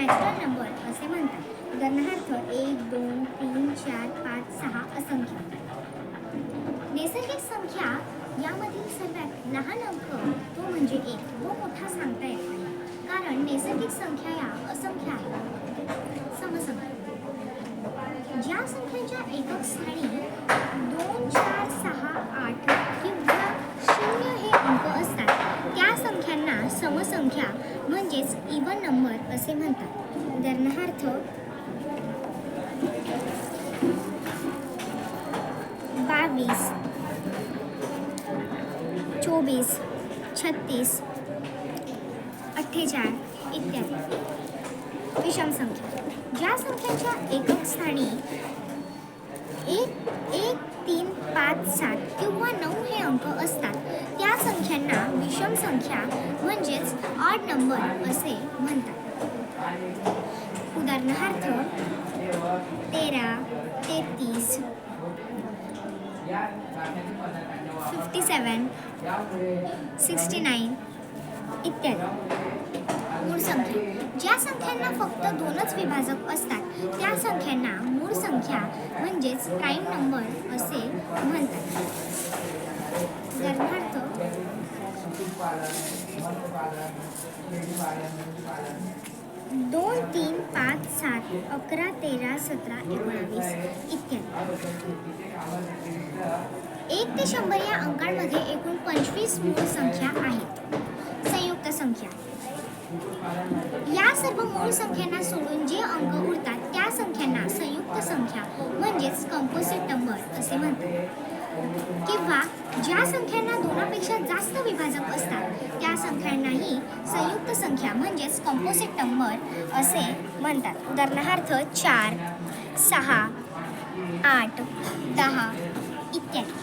Natural number असे म्हणतात. उदाहरणार्थ 1, 2, 3, 4, 5, 6 असंख्य. नैसर्गिक संख्या यामधील सर्वात लहान अंक तो म्हणजे 1 व मोठा सांगता येत नाही, कारण नैसर्गिक संख्या या असंख्य आहेत. समसंख्या ज्या संख्यांच्या एकक स्थानी 2, 4, 6, 8 किंवा 0 हे अंक असतात त्या संख्यांना समसंख्या म्हणजेच इव्हन नंबर असे म्हणतात. उदाहरणार्थ 22, 24, 36, 48 इत्यादी. विषम संख्या ज्या संख्यांच्या एकक स्थानी 1, 3, 5, 7 किंवा 9 हे अंक असतात त्या संख्यांना विषम संख्या म्हणजेच ऑड नंबर असे म्हणतात. उदाहरणार्थ 13, 33, 57, 69 इत्यादी. मूळ संख्या ज्या संख्यांना फक्त 2च विभाजक असतात त्या संख्यांना मूळ संख्या म्हणजेच प्राईम नंबर असे म्हणतात. उदाहरणार्थ 2, 3, 5, 7, 11, 13, 17, 19 इत्यादी. 1 ते 100 या अंकांमध्ये एकूण 25 मूळ संख्या आहेत. संयुक्त संख्या या सर्व मूळ संख्यांना सोडून जे अंक उरतात त्या संख्यांना संयुक्त संख्या म्हणजेच कंपोजिट नंबर असे म्हणतात. किंवा ज्या संख्यांना 2पेक्षा जास्त विभाजक असतात त्या संख्यांनाही संयुक्त संख्या म्हणजेच कंपोजिट नंबर असे म्हणतात. उदाहरणार्थ 4, 6, 8, 10 इत्यादी.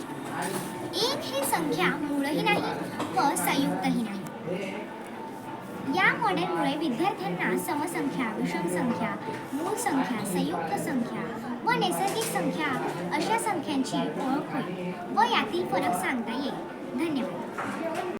1 ही संख्या मूळही नाही व संयुक्तही नाही. या मॉडेलमुळे विद्यार्थ्यांना समसंख्या, विषम संख्या, मूळ संख्या, संयुक्त संख्या व नैसर्गिक संख्या अशा संख्यांची ओळख होईल व यातील फरक सांगता येईल. धन्यवाद.